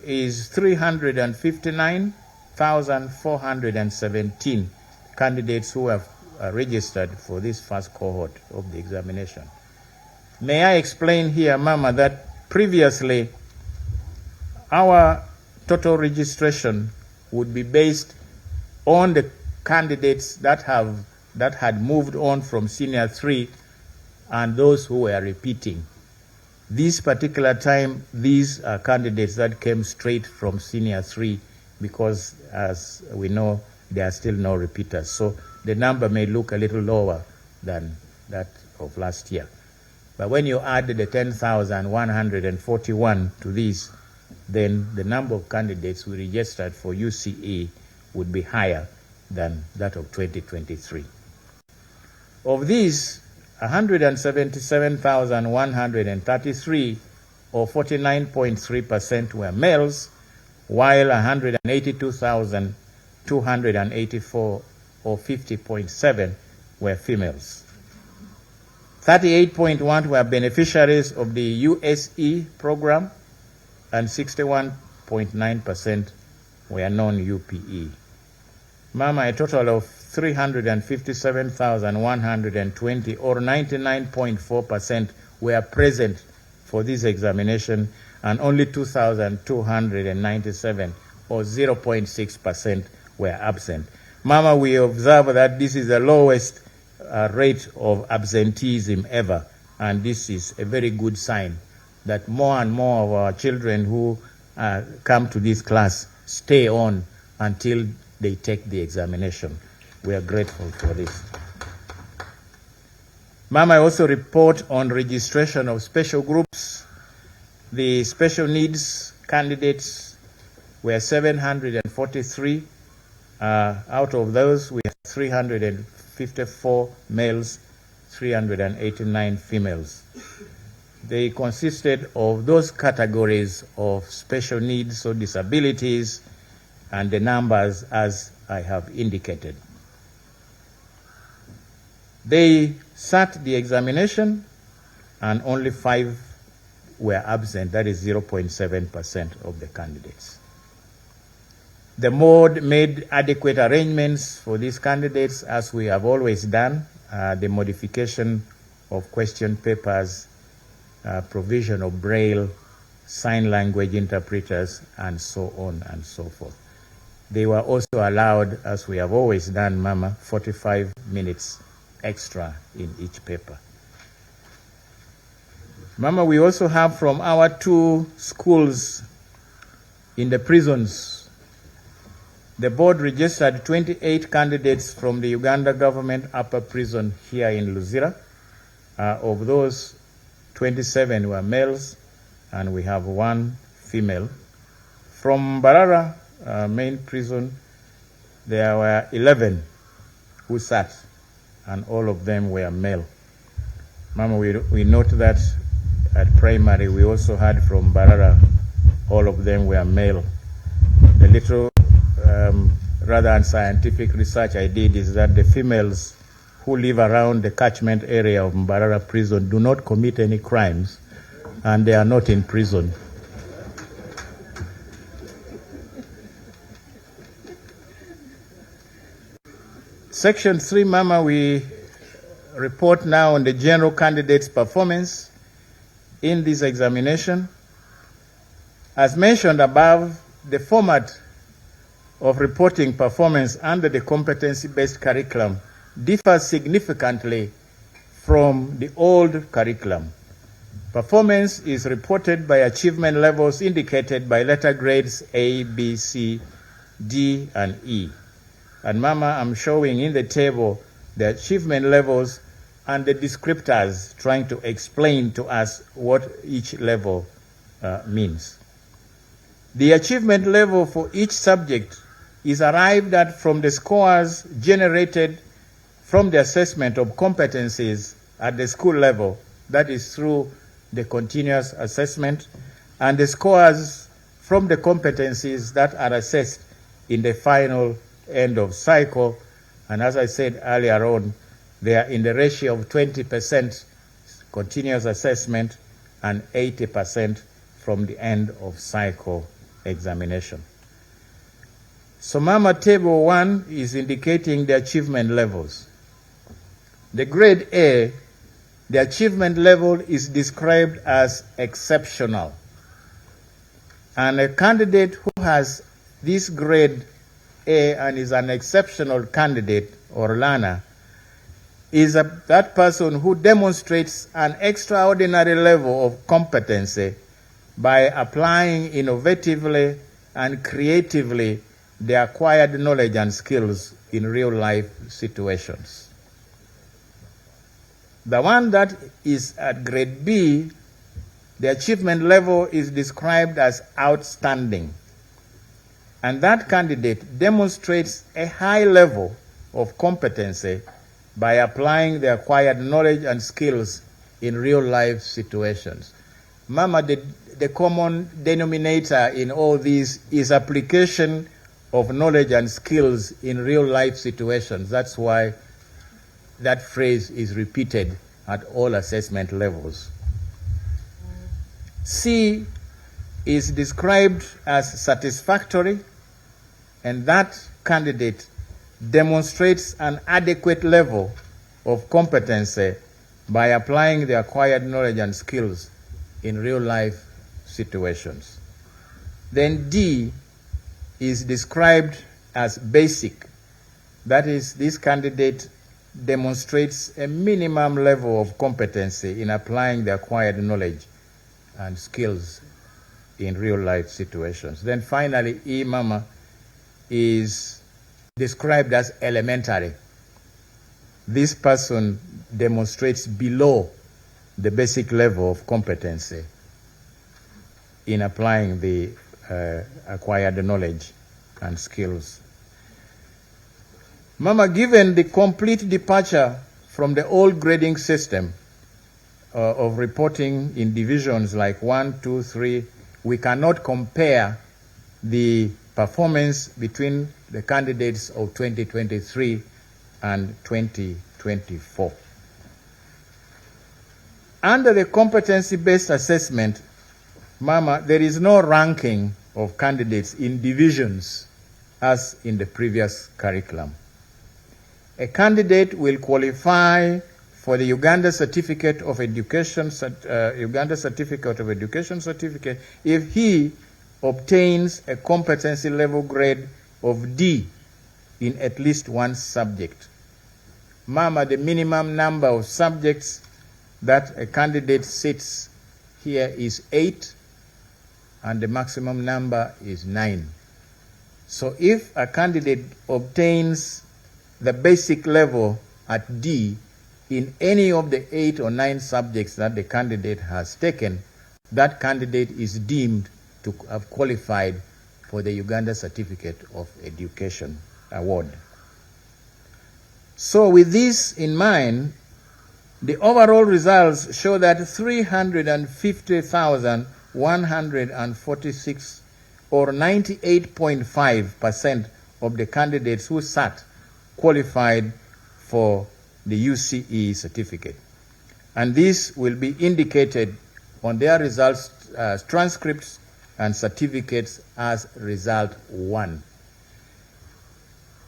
is 359,417 candidates who have registered for this first cohort of the examination. May I explain here, Mama, that previously our total registration would be based on the candidates that had moved on from senior 3 and those who were repeating. This particular time, these are candidates that came straight from senior 3 because, as we know, there are still no repeaters. So the number may look a little lower than that of last year. But when you add the 10,141 to these, then the number of candidates we registered for UCE would be higher than that of 2023. Of these, 177,133, or 49.3%, were males, while 182,284, or 50.7%, were females. 38.1 were beneficiaries of the USE program, and 61.9% were non-UPE. Mama, a total of 357,120, or 99.4%, were present for this examination, and only 2,297, or 0.6%, were absent. Mama, we observe that this is the lowest rate of absenteeism ever, and this is a very good sign that more and more of our children who come to this class stay on until they take the examination. We are grateful for this. Mama, I also report on registration of special groups. The special needs candidates were 743. Out of those, we have 354 males, 389 females. They consisted of those categories of special needs or disabilities, and the numbers as I have indicated. They sat the examination, and only 5 were absent. That is 0.7% of the candidates. The board made adequate arrangements for these candidates, as we have always done. The modification of question papers, provision of Braille, sign language interpreters, and so on and so forth. They were also allowed, as we have always done, Mama, 45 minutes extra in each paper. Mama, we also have from our 2 schools in the prisons, the board registered 28 candidates from the Uganda government upper prison here in Luzira. Of those, 27 were males, and we have 1 female. From Mbarara main prison, there were 11 who sat, and all of them were male. Mama, we note that at primary we also had from Mbarara, all of them were male. The little rather unscientific research I did is that the females who live around the catchment area of Mbarara prison do not commit any crimes, and they are not in prison. Section 3, Mama, we report now on the general candidates' performance in this examination. As mentioned above, the format of reporting performance under the competency-based curriculum differs significantly from the old curriculum. Performance is reported by achievement levels indicated by letter grades A, B, C, D, and E. And Mama, I'm showing in the table the achievement levels and the descriptors trying to explain to us what each level means. The achievement level for each subject is arrived at from the scores generated from the assessment of competencies at the school level, that is through the continuous assessment, and the scores from the competencies that are assessed in the final end of cycle. And as I said earlier on, they are in the ratio of 20% continuous assessment and 80% from the end of cycle examination. So Mama, Table 1 is indicating the achievement levels. The grade A, the achievement level is described as exceptional. And a candidate who has this grade A and is an exceptional candidate or learner is that person who demonstrates an extraordinary level of competency by applying innovatively and creatively the acquired knowledge and skills in real-life situations. The one that is at grade B, the achievement level is described as outstanding. And that candidate demonstrates a high level of competency by applying the acquired knowledge and skills in real-life situations. Mama, the common denominator in all these is application of knowledge and skills in real-life situations. That's why that phrase is repeated at all assessment levels. C is described as satisfactory, and that candidate demonstrates an adequate level of competency by applying the acquired knowledge and skills in real-life situations. Then D is described as basic. That is, this candidate demonstrates a minimum level of competency in applying the acquired knowledge and skills in real-life situations. Then finally, E, Mama, is described as elementary. This person demonstrates below the basic level of competency in applying the acquired knowledge and skills. Mama, given the complete departure from the old grading system of reporting in divisions like 1, 2, 3, we cannot compare the performance between the candidates of 2023 and 2024. Under the competency-based assessment, Mama, there is no ranking of candidates in divisions as in the previous curriculum. A candidate will qualify for the Uganda Certificate of Education, certificate if he obtains a competency level grade of D in at least one subject. Mama, the minimum number of subjects that a candidate sits here is 8, and the maximum number is 9. So if a candidate obtains the basic level at D in any of the 8 or 9 subjects that the candidate has taken, that candidate is deemed to have qualified for the Uganda Certificate of Education Award. So with this in mind, the overall results show that 350,146 or 98.5% of the candidates who sat qualified for the UCE certificate. And this will be indicated on their results, transcripts and certificates as result 1.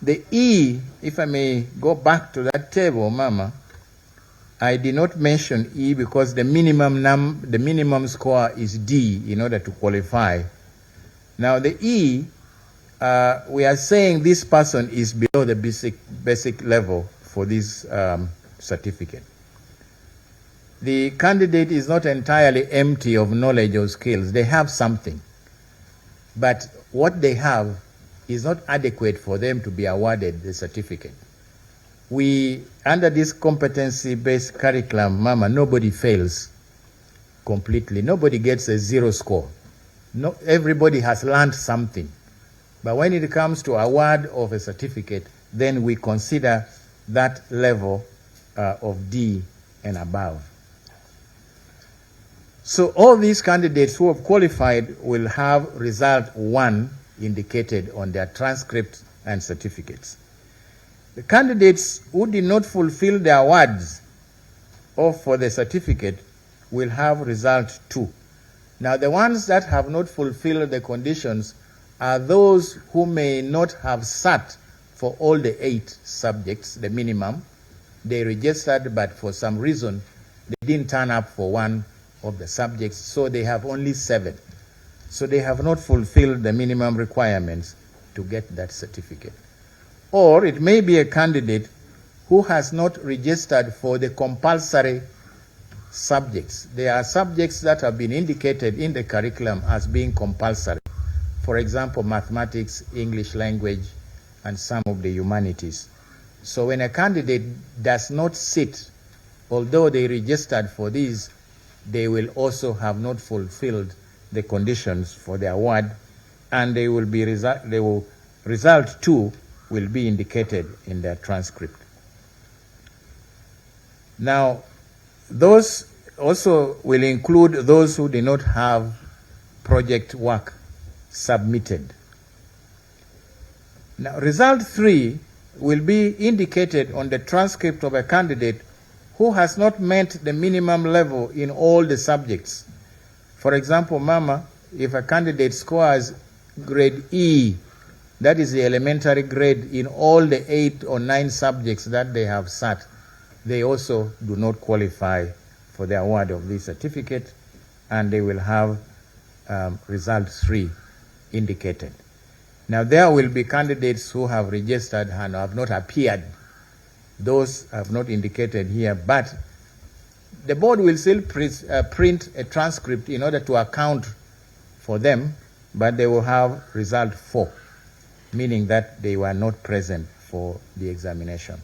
The E, if I may go back to that table, Mama, I did not mention E because the minimum score is D in order to qualify. Now the E, we are saying this person is below the basic level for this certificate. The candidate is not entirely empty of knowledge or skills. They have something. But what they have is not adequate for them to be awarded the certificate. Under this competency-based curriculum, Mama, nobody fails completely. Nobody gets a 0 score. No, everybody has learned something. But when it comes to award of a certificate, then we consider that level of D and above. So all these candidates who have qualified will have result 1 indicated on their transcripts and certificates. The candidates who did not fulfill the awards or for the certificate will have result 2. Now, the ones that have not fulfilled the conditions are those who may not have sat for all the 8 subjects, the minimum. They registered, but for some reason, they didn't turn up for one of the subjects, so they have only 7. So they have not fulfilled the minimum requirements to get that certificate. Or it may be a candidate who has not registered for the compulsory subjects. There are subjects that have been indicated in the curriculum as being compulsory. For example, mathematics, English language, and some of the humanities. So when a candidate does not sit, although they registered for these, they will also have not fulfilled the conditions for the award, and result 2 will be indicated in their transcript. Now, those also will include those who do not have project work submitted. Now, result 3 will be indicated on the transcript of a candidate who has not met the minimum level in all the subjects. For example, Mama, if a candidate scores grade E, that is the elementary grade in all the 8 or 9 subjects that they have sat, they also do not qualify for the award of this certificate, and they will have result 3 indicated. Now, there will be candidates who have registered and have not appeared. Those have not indicated here, but the board will still print a transcript in order to account for them, but they will have result 4, meaning that they were not present for the examination.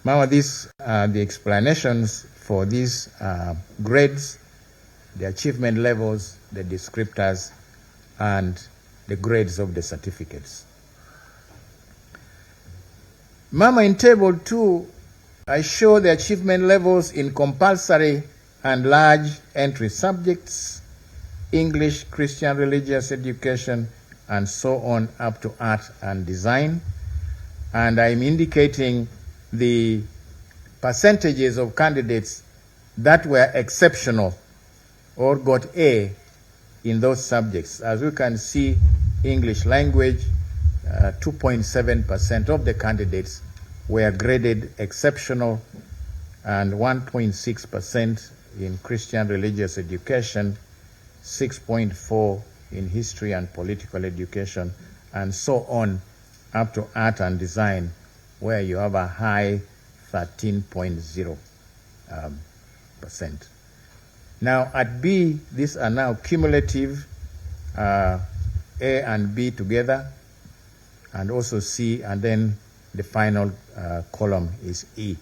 Now, these are the explanations for these grades, the achievement levels, the descriptors, and the grades of the certificates. Mama, in table 2, I show the achievement levels in compulsory and large entry subjects, English, Christian religious education, and so on up to art and design. And I'm indicating the percentages of candidates that were exceptional or got A in those subjects. As you can see, English language, 2.7% of the candidates were graded exceptional, and 1.6% in Christian religious education, 6.4% in history and political education, and so on up to art and design, where you have a high 13.0%. Now at B, these are now cumulative, A and B together, and also C, and then the final column is E.